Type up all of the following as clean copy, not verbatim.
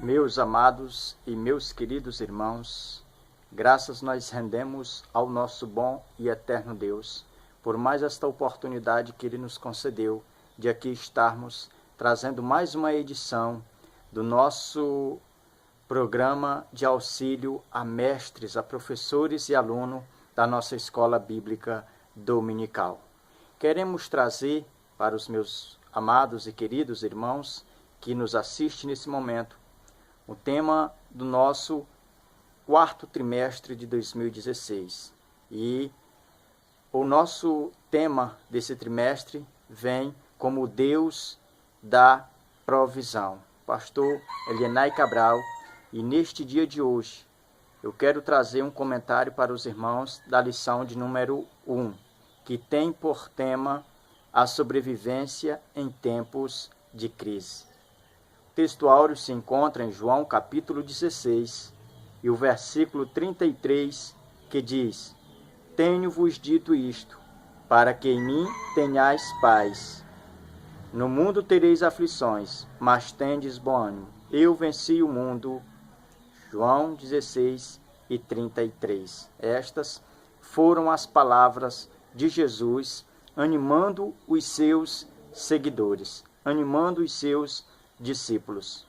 Meus amados e meus queridos irmãos, graças nós rendemos ao nosso bom e eterno Deus, por mais esta oportunidade que Ele nos concedeu de aqui estarmos trazendo mais uma edição do nosso programa de auxílio a mestres, a professores e alunos da nossa Escola Bíblica Dominical. Queremos trazer para os meus amados e queridos irmãos que nos assistem nesse momento o tema do nosso quarto trimestre de 2016. E o nosso tema desse trimestre vem como Deus da provisão. Pastor Elienay Cabral, e neste dia de hoje eu quero trazer um comentário para os irmãos da lição de número 1, que tem por tema a sobrevivência em tempos de crise. O texto áureo se encontra em João capítulo 16 e o versículo 33, que diz: Tenho-vos dito isto, para que em mim tenhais paz. No mundo tereis aflições, mas tendes bom ânimo. Eu venci o mundo. João 16 e 33. Estas foram as palavras de Jesus animando os seus seguidores, animando os seus discípulos,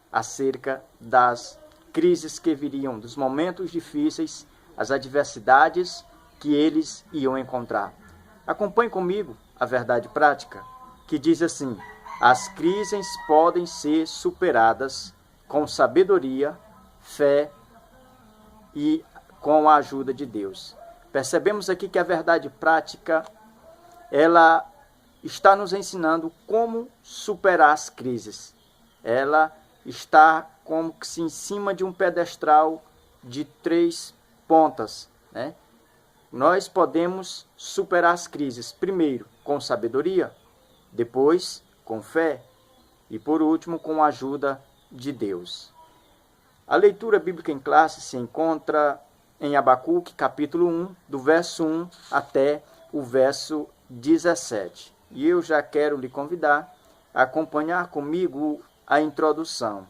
acerca das crises que viriam, dos momentos difíceis, as adversidades que eles iam encontrar. Acompanhe comigo a verdade prática, que diz assim: as crises podem ser superadas com sabedoria, fé e com a ajuda de Deus. Percebemos aqui que a verdade prática, ela está nos ensinando como superar as crises. Ela está como que se em cima de um pedestal de 3 pontas, né? Nós podemos superar as crises, primeiro com sabedoria, depois com fé e por último com a ajuda de Deus. A leitura bíblica em classe se encontra em Abacuque, capítulo 1, do verso 1 até o verso 17. E eu já quero lhe convidar a acompanhar comigo a introdução,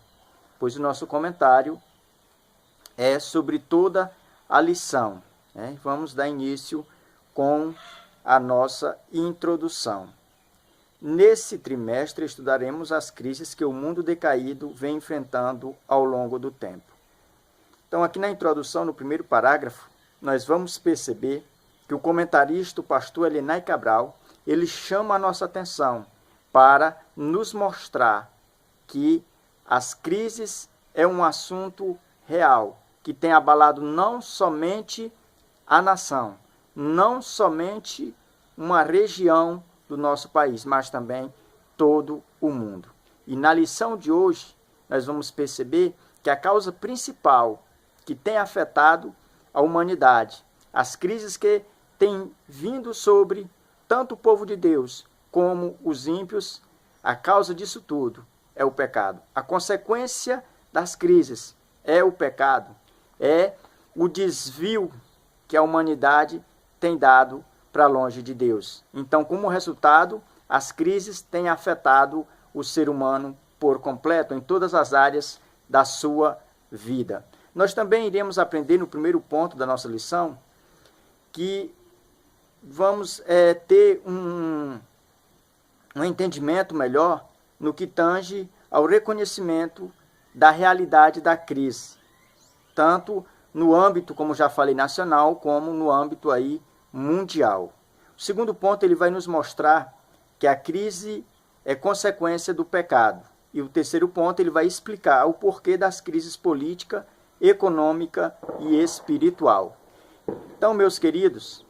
pois o nosso comentário é sobre toda a lição, né? Vamos dar início com a nossa introdução. Nesse trimestre estudaremos as crises que o mundo decaído vem enfrentando ao longo do tempo. Então, aqui na introdução, no primeiro parágrafo, nós vamos perceber que o comentarista, o pastor Elienay Cabral, ele chama a nossa atenção para nos mostrar que as crises é um assunto real, que tem abalado não somente a nação, não somente uma região do nosso país, mas também todo o mundo. E na lição de hoje, nós vamos perceber que a causa principal que tem afetado a humanidade, as crises que têm vindo sobre tanto o povo de Deus como os ímpios, a causa disso tudo é o pecado. A consequência das crises é o pecado, é o desvio que a humanidade tem dado para longe de Deus. Então, como resultado, as crises têm afetado o ser humano por completo, em todas as áreas da sua vida. Nós também iremos aprender no primeiro ponto da nossa lição que vamos ter um entendimento melhor no que tange ao reconhecimento da realidade da crise, tanto no âmbito, como já falei, nacional, como no âmbito aí mundial. O segundo ponto, ele vai nos mostrar que a crise é consequência do pecado. E o terceiro ponto, ele vai explicar o porquê das crises política, econômica e espiritual. Então, meus queridos,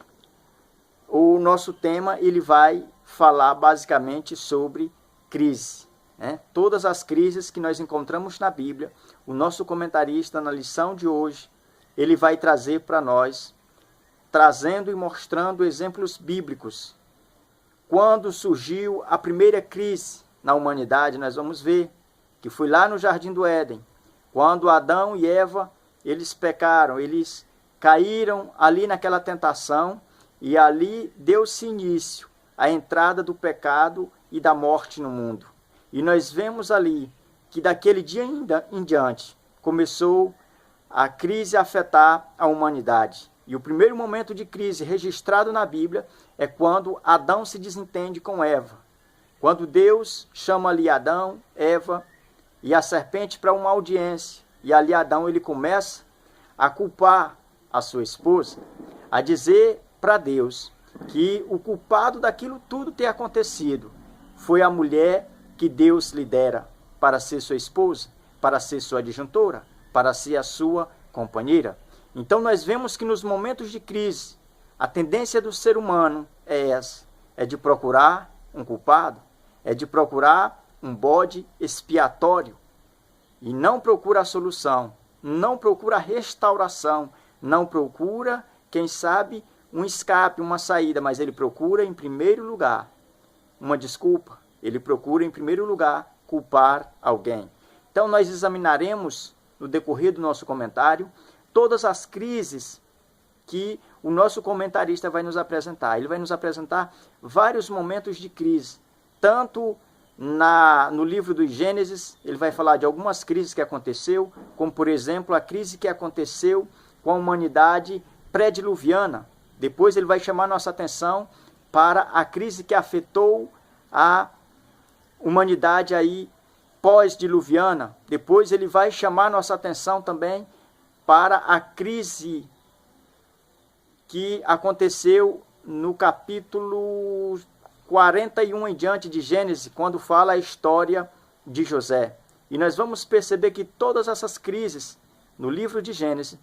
o nosso tema, ele vai falar basicamente sobre crise, né? Todas as crises que nós encontramos na Bíblia, o nosso comentarista na lição de hoje, ele vai trazer para nós, trazendo e mostrando exemplos bíblicos. Quando surgiu a primeira crise na humanidade, nós vamos ver que foi lá no Jardim do Éden, quando Adão e Eva, eles pecaram, eles caíram ali naquela tentação, e ali deu-se início à entrada do pecado e da morte no mundo. E nós vemos ali que daquele dia em diante começou a crise a afetar a humanidade. E o primeiro momento de crise registrado na Bíblia é quando Adão se desentende com Eva. Quando Deus chama ali Adão, Eva e a serpente para uma audiência. E ali Adão ele começa a culpar a sua esposa, a dizer para Deus que o culpado daquilo tudo ter acontecido foi a mulher que Deus lhe dera para ser sua esposa, para ser sua adjuntora, para ser a sua companheira. Então nós vemos que nos momentos de crise, a tendência do ser humano é essa, é de procurar um culpado, é de procurar um bode expiatório, e não procura a solução, não procura a restauração, não procura, quem sabe, um escape, uma saída, mas ele procura em primeiro lugar uma desculpa, ele procura em primeiro lugar culpar alguém. Então nós examinaremos no decorrer do nosso comentário todas as crises que o nosso comentarista vai nos apresentar. Ele vai nos apresentar vários momentos de crise, tanto no livro do Gênesis, ele vai falar de algumas crises que aconteceu, como por exemplo a crise que aconteceu com a humanidade pré-diluviana. Depois ele vai chamar nossa atenção para a crise que afetou a humanidade aí pós-diluviana. Depois ele vai chamar nossa atenção também para a crise que aconteceu no capítulo 41 em diante de Gênesis, quando fala a história de José. E nós vamos perceber que todas essas crises no livro de Gênesis,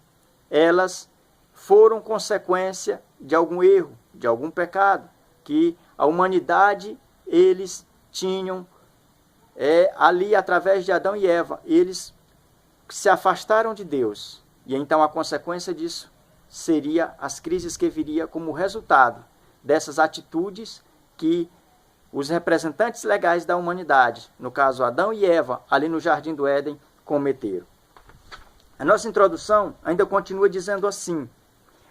elas foram consequência de algum erro, de algum pecado, que a humanidade, eles tinham ali através de Adão e Eva, eles se afastaram de Deus. E então a consequência disso seria as crises que viria como resultado dessas atitudes que os representantes legais da humanidade, no caso Adão e Eva, ali no Jardim do Éden, cometeram. A nossa introdução ainda continua dizendo assim: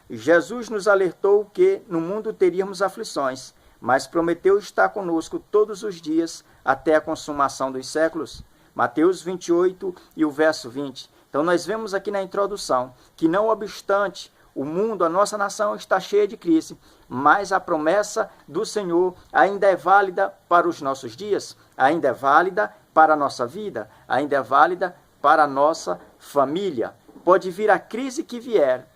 Jesus nos alertou que no mundo teríamos aflições, mas prometeu estar conosco todos os dias até a consumação dos séculos. Mateus 28 e o verso 20. Então nós vemos aqui na introdução que não obstante o mundo, a nossa nação está cheia de crise, mas a promessa do Senhor ainda é válida para os nossos dias, ainda é válida para a nossa vida, ainda é válida para a nossa família. Pode vir a crise que vier,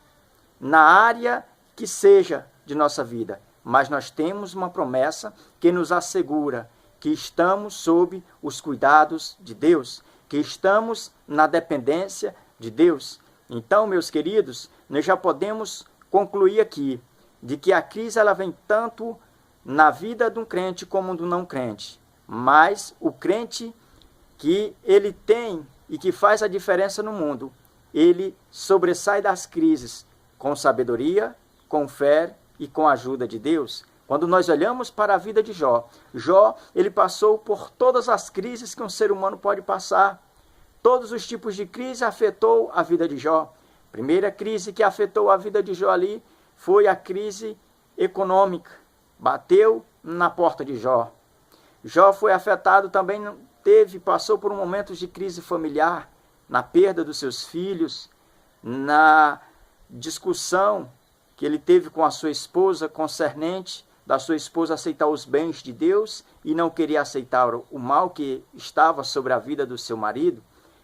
na área que seja de nossa vida, mas nós temos uma promessa que nos assegura que estamos sob os cuidados de Deus, que estamos na dependência de Deus. Então, meus queridos, nós já podemos concluir aqui de que a crise ela vem tanto na vida de um crente como do não crente. Mas o crente que ele tem e que faz a diferença no mundo, ele sobressai das crises com sabedoria, com fé e com a ajuda de Deus. Quando nós olhamos para a vida de Jó, ele passou por todas as crises que um ser humano pode passar. Todos os tipos de crise afetou a vida de Jó. Primeira crise que afetou a vida de Jó ali foi a crise econômica. Bateu na porta de Jó. Jó foi afetado também, passou por momentos de crise familiar, na perda dos seus filhos, na discussão que ele teve com a sua esposa concernente da sua esposa aceitar os bens de Deus e não querer aceitar o mal que estava sobre a vida do seu marido.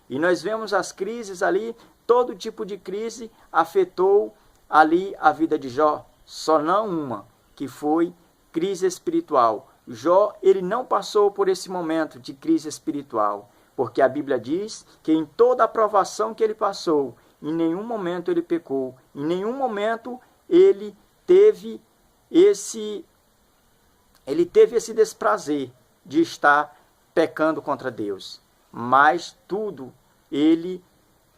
E nós vemos as crises ali, todo tipo de crise afetou ali a vida de Jó, só não uma, que foi crise espiritual. Jó, ele não passou por esse momento de crise espiritual, porque a Bíblia diz que em toda a provação que ele passou, em nenhum momento ele pecou, em nenhum momento ele teve esse desprazer de estar pecando contra Deus. Mas tudo ele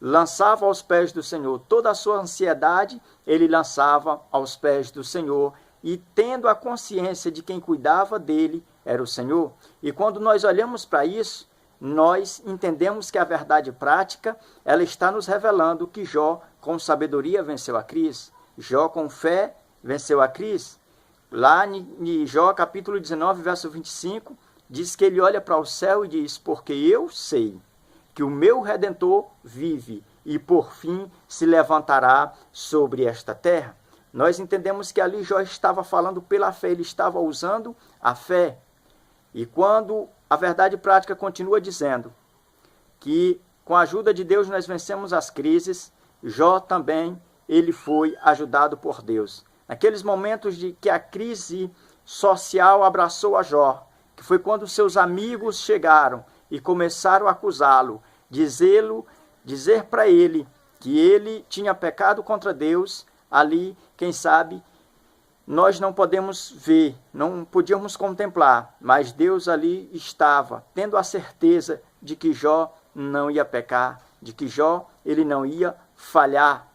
lançava aos pés do Senhor. Toda a sua ansiedade ele lançava aos pés do Senhor, e tendo a consciência de quem cuidava dele era o Senhor. E quando nós olhamos para isso, nós entendemos que a verdade prática, ela está nos revelando que Jó, com sabedoria, venceu a crise. Jó, com fé, venceu a crise. Lá em Jó, capítulo 19, verso 25, diz que ele olha para o céu e diz: porque eu sei que o meu Redentor vive e por fim se levantará sobre esta terra. Nós entendemos que ali Jó estava falando pela fé, ele estava usando a fé. E quando a verdade prática continua dizendo que com a ajuda de Deus nós vencemos as crises, Jó também, ele foi ajudado por Deus. Naqueles momentos de que a crise social abraçou a Jó, que foi quando seus amigos chegaram e começaram a acusá-lo, dizer para ele que ele tinha pecado contra Deus, ali, quem sabe, nós não podemos ver, não podíamos contemplar, mas Deus ali estava, tendo a certeza de que Jó não ia pecar, de que Jó ele não ia falhar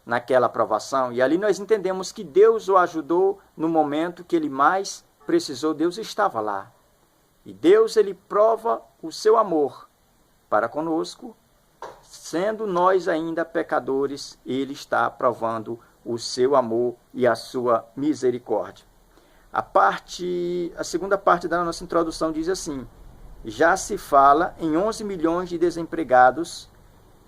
naquela provação. E ali nós entendemos que Deus o ajudou no momento que ele mais precisou. Deus estava lá. E Deus ele prova o seu amor para conosco, sendo nós ainda pecadores, ele está provando o seu amor e a sua misericórdia. A segunda parte da nossa introdução diz assim: já se fala em 11 milhões de desempregados,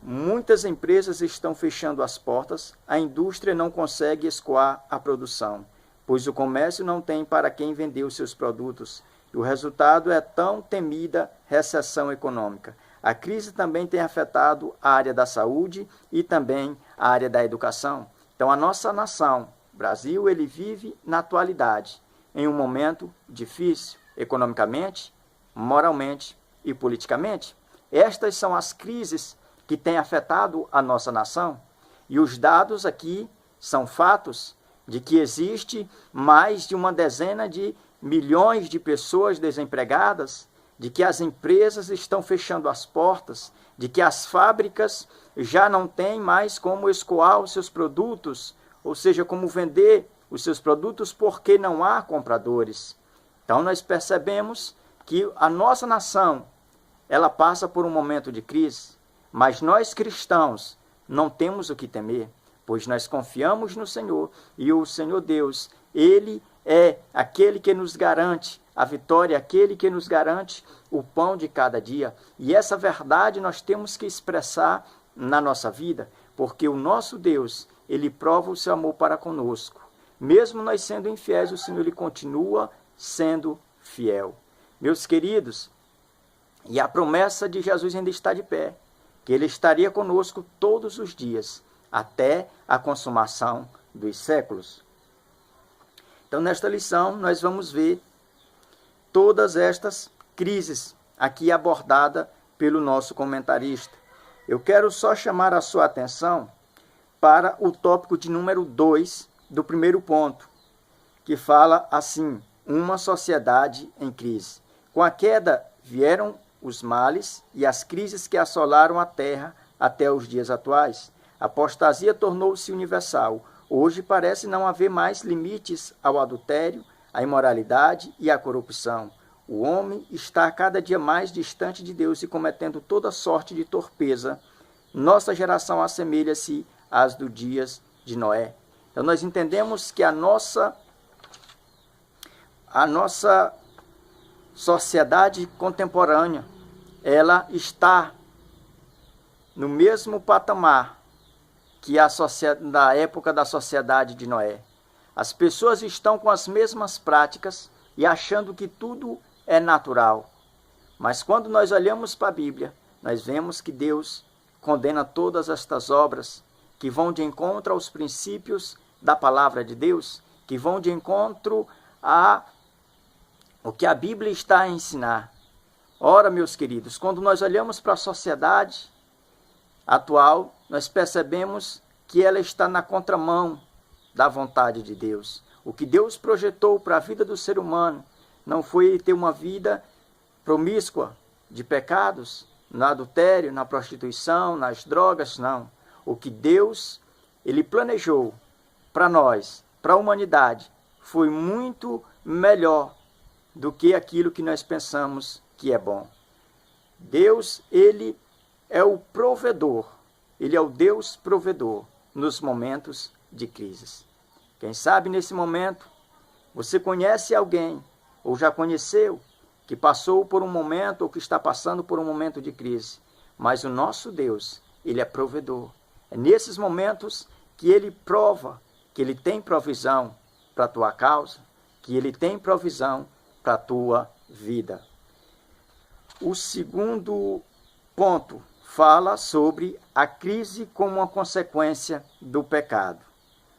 muitas empresas estão fechando as portas, a indústria não consegue escoar a produção, pois o comércio não tem para quem vender os seus produtos, e o resultado é tão temida recessão econômica. A crise também tem afetado a área da saúde e também a área da educação. Então, a nossa nação, Brasil, ele vive na atualidade, em um momento difícil, economicamente, moralmente e politicamente. Estas são as crises que têm afetado a nossa nação. E os dados aqui são fatos de que existe mais de uma dezena de milhões de pessoas desempregadas, de que as empresas estão fechando as portas, de que as fábricas já não têm mais como escoar os seus produtos, ou seja, como vender os seus produtos porque não há compradores. Então nós percebemos que a nossa nação, ela passa por um momento de crise, mas nós cristãos não temos o que temer, pois nós confiamos no Senhor e o Senhor Deus, ele é aquele que nos garante a vitória, aquele que nos garante o pão de cada dia. E essa verdade nós temos que expressar na nossa vida, porque o nosso Deus, ele prova o seu amor para conosco. Mesmo nós sendo infiéis, o Senhor ele continua sendo fiel. Meus queridos, e a promessa de Jesus ainda está de pé, que ele estaria conosco todos os dias, até a consumação dos séculos. Então, nesta lição, nós vamos ver todas estas crises aqui abordada pelo nosso comentarista. Eu quero só chamar a sua atenção para o tópico de número 2 do primeiro ponto, que fala assim: uma sociedade em crise. Com a queda vieram os males e as crises que assolaram a terra até os dias atuais. A apostasia tornou-se universal. Hoje parece não haver mais limites ao adultério, à imoralidade e à corrupção. O homem está cada dia mais distante de Deus e cometendo toda sorte de torpeza. Nossa geração assemelha-se às dos dias de Noé. Então nós entendemos que a nossa sociedade contemporânea, ela está no mesmo patamar que na época da sociedade de Noé. As pessoas estão com as mesmas práticas e achando que tudo é natural. Mas quando nós olhamos para a Bíblia, nós vemos que Deus condena todas estas obras que vão de encontro aos princípios da palavra de Deus, que vão de encontro a o que a Bíblia está a ensinar. Ora, meus queridos, quando nós olhamos para a sociedade atual, nós percebemos que ela está na contramão da vontade de Deus. O que Deus projetou para a vida do ser humano não foi ter uma vida promíscua de pecados, no adultério, na prostituição, nas drogas, não. O que Deus ele planejou para nós, para a humanidade, foi muito melhor do que aquilo que nós pensamos que é bom. Deus, ele é o provedor, ele é o Deus provedor nos momentos de crises. Quem sabe nesse momento você conhece alguém, ou já conheceu, que passou por um momento, ou que está passando por um momento de crise. mas o nosso Deus, Ele é provedor. É nesses momentos que Ele prova que Ele tem provisão para a tua causa, que Ele tem provisão para a tua vida. O segundo ponto fala sobre a crise como uma consequência do pecado.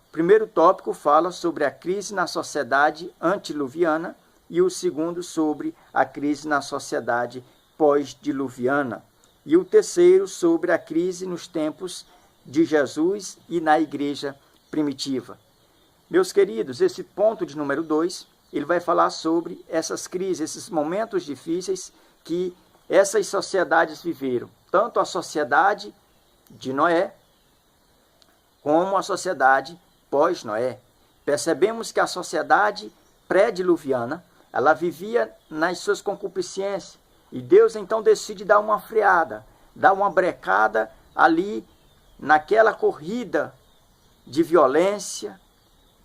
O primeiro tópico fala sobre a crise na sociedade antediluviana e o segundo sobre a crise na sociedade pós-diluviana. E o terceiro sobre a crise nos tempos de Jesus e na igreja primitiva. Meus queridos, esse ponto de número 2, ele vai falar sobre essas crises, esses momentos difíceis que essas sociedades viveram. Tanto a sociedade de Noé, como a sociedade pós-Noé. Percebemos que a sociedade pré-diluviana, ela vivia nas suas concupiscências. E Deus então decide dar uma freada, dar uma brecada ali naquela corrida de violência,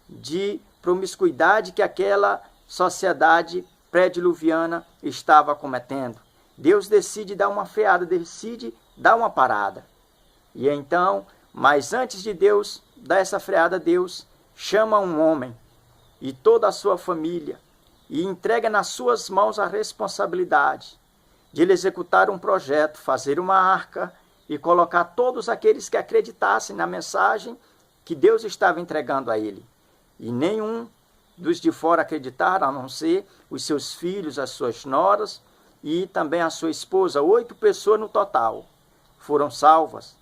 de promiscuidade que aquela sociedade pré-diluviana estava cometendo. Deus decide dar uma freada, decide dar uma parada. E então, mas antes de Deus dar essa freada, Deus chama um homem e toda a sua família e entrega nas suas mãos a responsabilidade de ele executar um projeto, fazer uma arca e colocar todos aqueles que acreditassem na mensagem que Deus estava entregando a ele. E nenhum dos de fora acreditaram, a não ser os seus filhos, as suas noras e também a sua esposa. 8 pessoas no total foram salvas.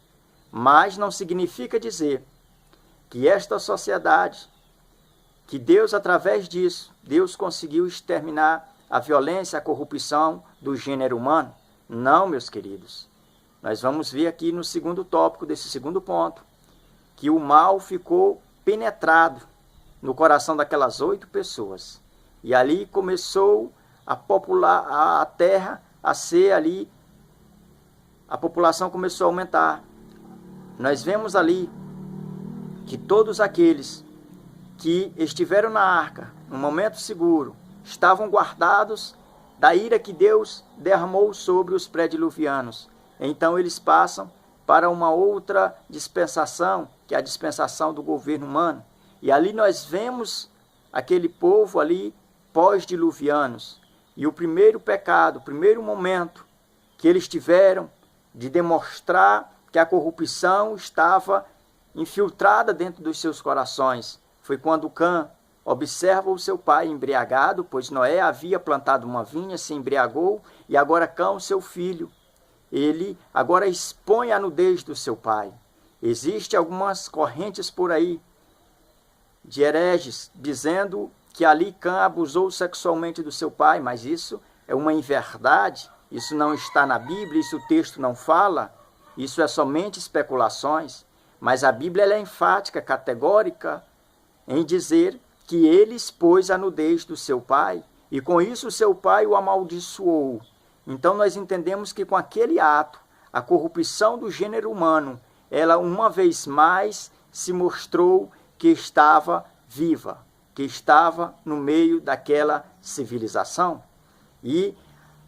Mas não significa dizer que esta sociedade, que Deus, através disso, Deus conseguiu exterminar a violência, a corrupção do gênero humano. Não, meus queridos. Nós vamos ver aqui no segundo tópico desse segundo ponto, que o mal ficou penetrado no coração daquelas 8 pessoas. E ali começou a popular a terra a ser ali, a população começou a aumentar. Nós vemos ali que todos aqueles que estiveram na arca, no momento seguro, estavam guardados da ira que Deus derramou sobre os pré-diluvianos. Então eles passam para uma outra dispensação, que é a dispensação do governo humano. E ali nós vemos aquele povo ali pós-diluvianos. E o primeiro pecado, o primeiro momento que eles tiveram de demonstrar que a corrupção estava infiltrada dentro dos seus corações, foi quando Cã observa o seu pai embriagado, pois Noé havia plantado uma vinha, se embriagou, e agora Cã, o seu filho, ele agora expõe a nudez do seu pai. Existem algumas correntes por aí de hereges dizendo que ali Cã abusou sexualmente do seu pai, mas isso é uma inverdade, isso não está na Bíblia, isso o texto não fala, isso é somente especulações, mas a Bíblia ela é enfática, categórica, em dizer que ele expôs a nudez do seu pai, e com isso o seu pai o amaldiçoou. Então nós entendemos que com aquele ato, a corrupção do gênero humano, ela uma vez mais se mostrou que estava viva, que estava no meio daquela civilização. E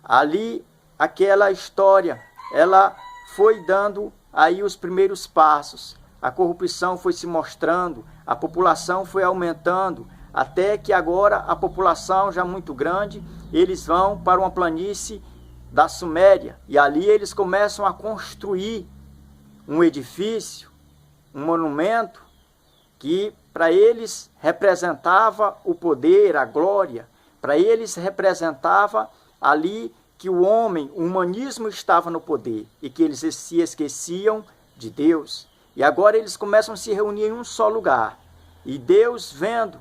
ali, aquela história, ela foi dando aí os primeiros passos. A corrupção foi se mostrando, a população foi aumentando, até que agora a população já muito grande, eles vão para uma planície da Suméria, e ali eles começam a construir um edifício, um monumento, que para eles representava o poder, a glória, para eles representava ali que o homem, o humanismo estava no poder, e que eles se esqueciam de Deus. E agora eles começam a se reunir em um só lugar. E Deus, vendo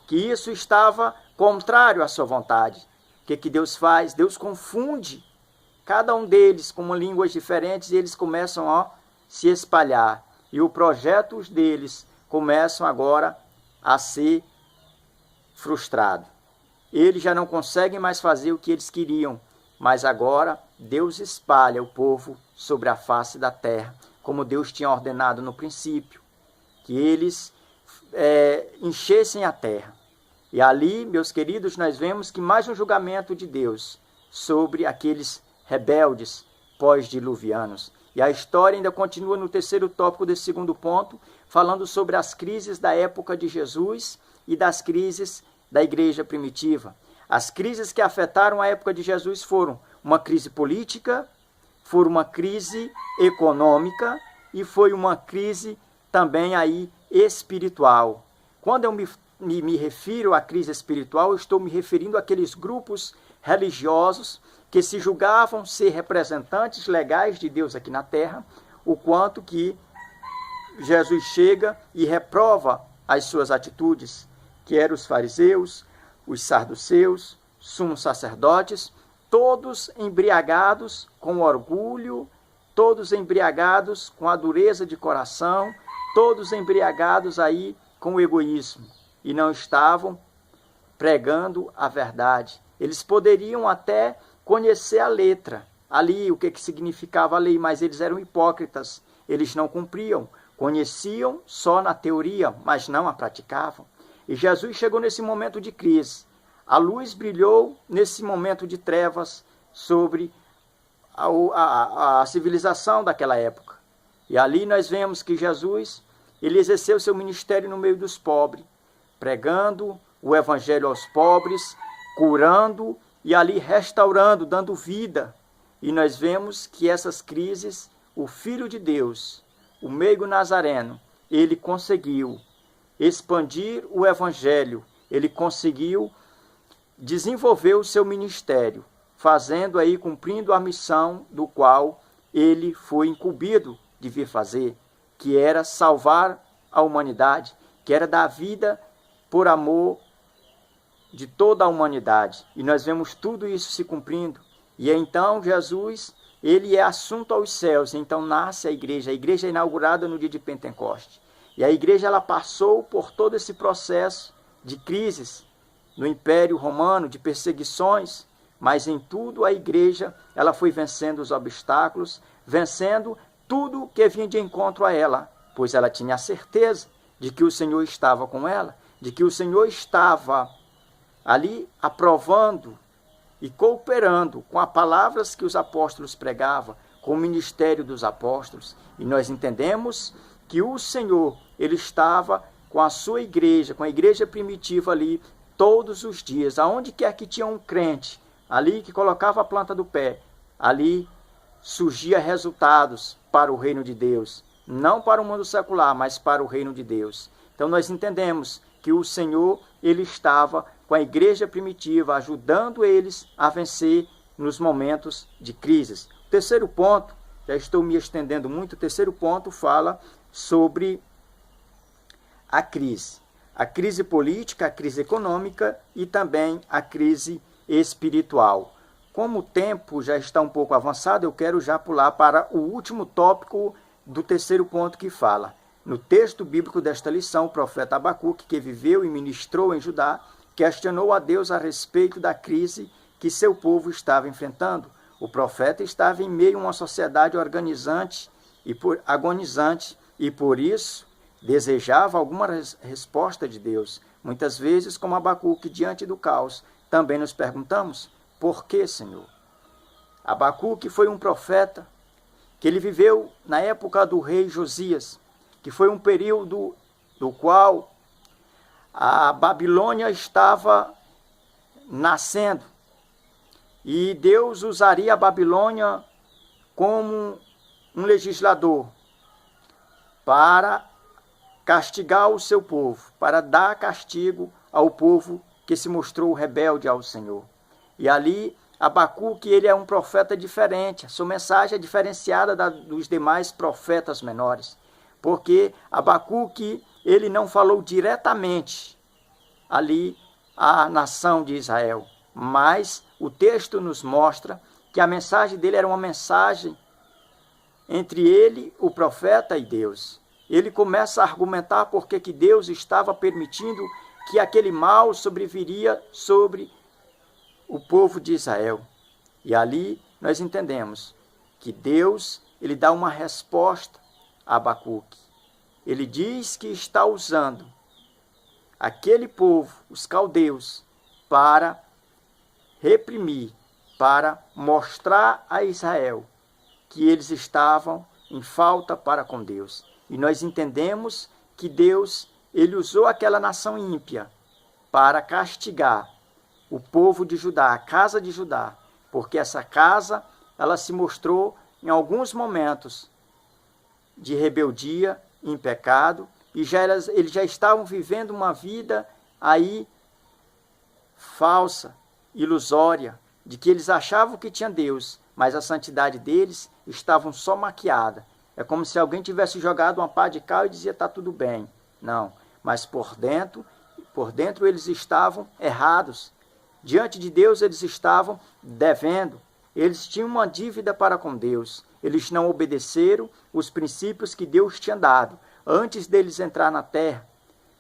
que isso estava contrário à sua vontade, o que Deus faz? Deus confunde cada um deles com línguas diferentes, e eles começam a se espalhar. E os projetos deles começam agora a ser frustrados. Eles já não conseguem mais fazer o que eles queriam, mas agora Deus espalha o povo sobre a face da terra, como Deus tinha ordenado no princípio, que eles enchessem a terra. E ali, meus queridos, nós vemos que mais um julgamento de Deus sobre aqueles rebeldes pós-diluvianos. E a história ainda continua no terceiro tópico desse segundo ponto, falando sobre as crises da época de Jesus e das crises da igreja primitiva. As crises que afetaram a época de Jesus foram uma crise política, foi uma crise econômica e foi uma crise também aí espiritual. Quando eu me refiro à crise espiritual, eu estou me referindo àqueles grupos religiosos que se julgavam ser representantes legais de Deus aqui na terra, o quanto que Jesus chega e reprova as suas atitudes, que eram os fariseus, os saduceus, sumos sacerdotes, todos embriagados com orgulho, todos embriagados com a dureza de coração, todos embriagados aí com o egoísmo, e não estavam pregando a verdade. Eles poderiam até conhecer a letra, ali o que significava a lei, mas eles eram hipócritas, eles não cumpriam, conheciam só na teoria, mas não a praticavam. E Jesus chegou nesse momento de crise. A luz brilhou nesse momento de trevas sobre a civilização daquela época. E ali nós vemos que Jesus, ele exerceu seu ministério no meio dos pobres, pregando o evangelho aos pobres, curando e ali restaurando, dando vida. E nós vemos que essas crises, o Filho de Deus, o meigo nazareno, ele conseguiu expandir o evangelho, ele conseguiu desenvolver o seu ministério, fazendo aí, cumprindo a missão do qual ele foi incumbido de vir fazer, que era salvar a humanidade, que era dar vida por amor de toda a humanidade. E nós vemos tudo isso se cumprindo. E então Jesus, ele é assunto aos céus. Então nasce a igreja é inaugurada no dia de Pentecostes. E a igreja ela passou por todo esse processo de crises no Império Romano, de perseguições, mas em tudo a igreja ela foi vencendo os obstáculos, vencendo tudo que vinha de encontro a ela, pois ela tinha a certeza de que o Senhor estava com ela, de que o Senhor estava ali aprovando e cooperando com as palavras que os apóstolos pregavam, com o ministério dos apóstolos. E nós entendemos que o Senhor, ele estava com a sua igreja, com a igreja primitiva ali, todos os dias. Aonde quer que tinha um crente, ali que colocava a planta do pé, ali surgia resultados para o reino de Deus. Não para o mundo secular, mas para o reino de Deus. Então nós entendemos que o Senhor, ele estava com a igreja primitiva, ajudando eles a vencer nos momentos de crises. O terceiro ponto, já estou me estendendo muito, o terceiro ponto fala sobre a crise política, a crise econômica e também a crise espiritual. Como o tempo já está um pouco avançado, eu quero já pular para o último tópico do terceiro ponto que fala. No texto bíblico desta lição, o profeta Abacuque, que viveu e ministrou em Judá, questionou a Deus a respeito da crise que seu povo estava enfrentando. O profeta estava em meio a uma sociedade agonizante e por isso desejava alguma resposta de Deus. Muitas vezes, como Abacuque, diante do caos, também nos perguntamos, por que, Senhor? Abacuque foi um profeta que ele viveu na época do rei Josias, que foi um período do qual a Babilônia estava nascendo. E Deus usaria a Babilônia como um legislador para castigar o seu povo, para dar castigo ao povo que se mostrou rebelde ao Senhor. E ali, Abacuque, ele é um profeta diferente, a sua mensagem é diferenciada dos demais profetas menores, porque Abacuque, ele não falou diretamente ali à nação de Israel, mas o texto nos mostra que a mensagem dele era uma mensagem entre ele, o profeta, e Deus. Ele começa a argumentar porque que Deus estava permitindo que aquele mal sobreviria sobre o povo de Israel. E ali nós entendemos que Deus, ele dá uma resposta a Abacuque. Ele diz que está usando aquele povo, os caldeus, para reprimir, para mostrar a Israel que eles estavam em falta para com Deus. E nós entendemos que Deus, ele usou aquela nação ímpia para castigar o povo de Judá, a casa de Judá, porque essa casa, ela se mostrou em alguns momentos de rebeldia, em pecado, e eles já estavam vivendo uma vida aí falsa, ilusória, de que eles achavam que tinha Deus, mas a santidade deles estava só maquiada. É como se alguém tivesse jogado uma pá de cal e dizia, está tudo bem. Não, mas por dentro eles estavam errados. Diante de Deus eles estavam devendo. Eles tinham uma dívida para com Deus. Eles não obedeceram os princípios que Deus tinha dado antes deles entrar na terra,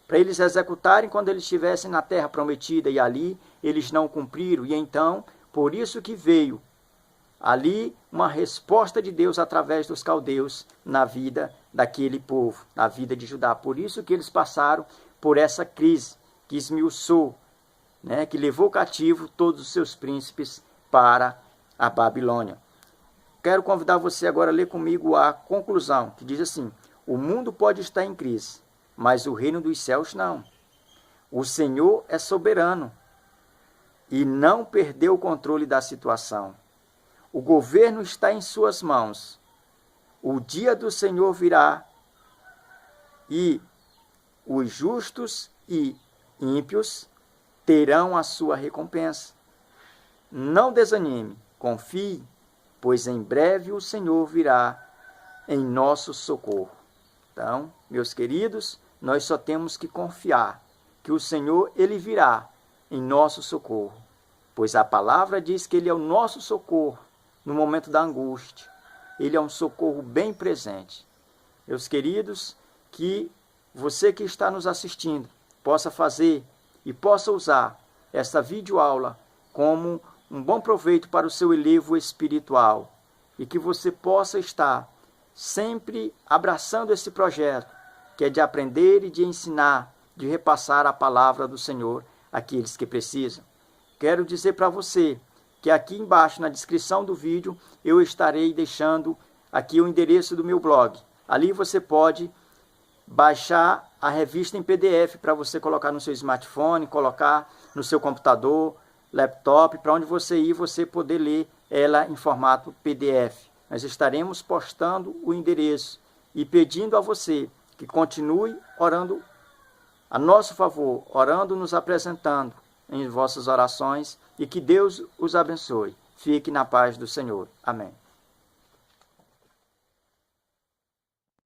para eles executarem quando eles estivessem na terra prometida, e ali eles não cumpriram. E então, por isso que veio ali uma resposta de Deus através dos caldeus na vida daquele povo, na vida de Judá. Por isso que eles passaram por essa crise que esmiuçou, que levou cativo todos os seus príncipes para a Babilônia. Quero convidar você agora a ler comigo a conclusão, que diz assim: o mundo pode estar em crise, mas o reino dos céus não. O Senhor é soberano e não perdeu o controle da situação. O governo está em suas mãos. O dia do Senhor virá e os justos e ímpios terão a sua recompensa. Não desanime, confie, pois em breve o Senhor virá em nosso socorro. Então, meus queridos, nós só temos que confiar que o Senhor, ele virá em nosso socorro, pois a palavra diz que ele é o nosso socorro no momento da angústia. Ele é um socorro bem presente. Meus queridos, que você que está nos assistindo possa fazer e possa usar esta videoaula como um bom proveito para o seu elevo espiritual, e que você possa estar sempre abraçando esse projeto, que é de aprender e de ensinar, de repassar a palavra do Senhor àqueles que precisam. Quero dizer para você que aqui embaixo, na descrição do vídeo, eu estarei deixando aqui o endereço do meu blog. Ali você pode baixar a revista em PDF para você colocar no seu smartphone, colocar no seu computador, laptop, para onde você ir, você poder ler ela em formato PDF. Nós estaremos postando o endereço e pedindo a você que continue orando a nosso favor, orando, nos apresentando em vossas orações, e que Deus os abençoe. Fique na paz do Senhor. Amém.